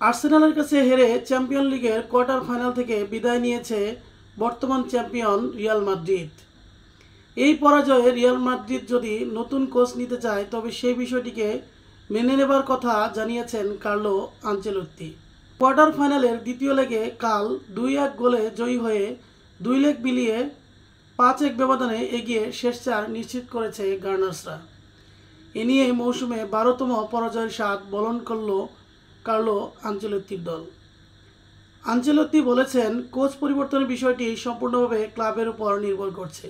আর্সেনালের কাছে হেরে চ্যাম্পিয়ন লিগের কোয়ার্টার ফাইনাল থেকে বিদায় নিয়েছে বর্তমান চ্যাম্পিয়ন রিয়াল মাদ্রিদ। এই পরাজয়ে রিয়াল মাদ্রিদ যদি নতুন কোচ নিতে চায় তবে সেই বিষয়টিকে মেনে নেবার কথা জানিয়েছেন কার্লো আনচেলত্তি। কোয়ার্টার ফাইনালের দ্বিতীয় লেগে কাল 2-1 গোলে জয়ী হয়ে 2 লেগ মিলিয়ে 5-1 ব্যবধানে এগিয়ে শেষ 4 নিশ্চিত করেছে গার্নার্সরা। এ নিয়ে মৌসুমে 12তম পরাজয়ের স্বাদ বলন করল কার্লো আনচেলত্তির দল। আনচেলত্তি বলেছেন, কোচ পরিবর্তনের বিষয়টি সম্পূর্ণভাবে ক্লাবের উপর নির্ভর করছে।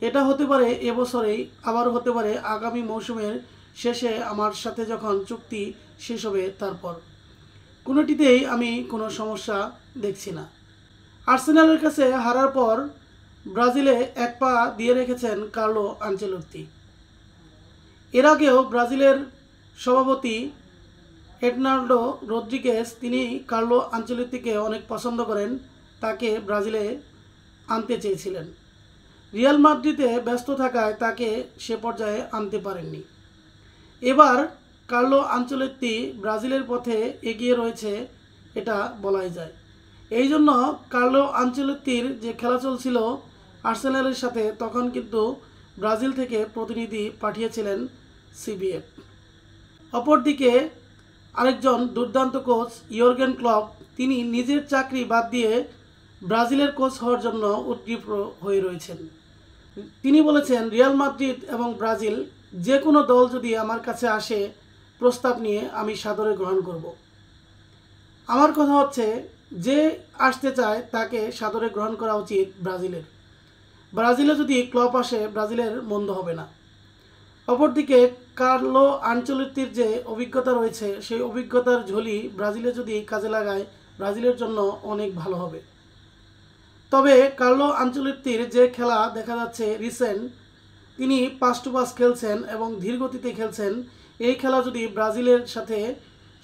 এটা হতে পারে এবছরেই, আবার হতে পারে আগামী মৌসুমের শেষে আমার সাথে যখন চুক্তি শেষ হবে তারপর। কোনোটিতেই আমি কোনো সমস্যা দেখছি না। আর্সেনালের কাছে হারার পর ব্রাজিলে এক পা দিয়ে রেখেছেন কার্লো আনচেলত্তি। এর আগেও ব্রাজিলের সভাপতি এডনাল্ডো রদ্রিগেজ তিনি কার্লো আনচেলত্তিকে অনেক পছন্দ করেন, তাকে ব্রাজিলে আনতে চেয়েছিলেন। রিয়াল মাদ্রিদে ব্যস্ত থাকায় তাকে সে পর্যায়ে আনতে পারেননি। এবার কার্লো আনচেলত্তি ব্রাজিলের পথে এগিয়ে রয়েছে, এটা বলাই যায়। এই জন্য কার্লো আনচেলত্তির যে খেলা চলছিল আর্সেনালের সাথে, তখন কিন্তু ব্রাজিল থেকে প্রতিনিধি পাঠিয়েছিলেন সিবিএফ। অপরদিকে আরেকজন দুর্দান্ত কোচ ইয়র্গেন ক্লপ, তিনি নিজের চাকরি বাদ দিয়ে ব্রাজিলের কোচ হওয়ার জন্য উদ্গ্রীব হয়ে রয়েছেন। তিনি বলেছেন, রিয়াল মাদ্রিদ এবং ব্রাজিল যে কোনো দল যদি আমার কাছে আসে প্রস্তাব নিয়ে, আমি সাদরে গ্রহণ করব। আমার কথা হচ্ছে, যে আসতে চায় তাকে সাদরে গ্রহণ করা উচিত ব্রাজিলের। ব্রাজিলে যদি ক্লব আসে, ব্রাজিলের মন্দ হবে না। অপরদিকে কার্লো আনচেলত্তির যে অভিজ্ঞতা রয়েছে, সেই অভিজ্ঞতার ঝুলি ব্রাজিলে যদি কাজে লাগায়, ব্রাজিলের জন্য অনেক ভালো হবে। তবে কার্লো আনচেলত্তির যে খেলা দেখা যাচ্ছে রিসেন্ট, তিনি 5-5 খেলছেন এবং ধীর গতিতে খেলছেন। এই খেলা যদি ব্রাজিলের সাথে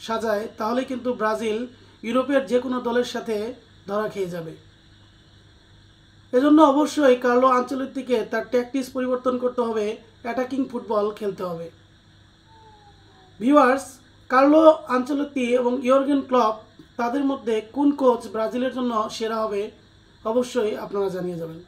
সাজায়, তাহলে কিন্তু ব্রাজিল ইউরোপের যে কোনো দলের সাথে ধরা খেয়ে যাবে। এজন্য অবশ্যই কার্লো আনচেলত্তিকে তার ট্যাকটিক্স পরিবর্তন করতে হবে, অ্যাটাকিং ফুটবল খেলতে হবে। ভিউয়ার্স, কার্লো আনচেলত্তি এবং ইয়র্গেন ক্লপ, তাদের মধ্যে কোন কোচ ব্রাজিলের জন্য সেরা হবে অবশ্যই আপনারা জানিয়ে যাবেন।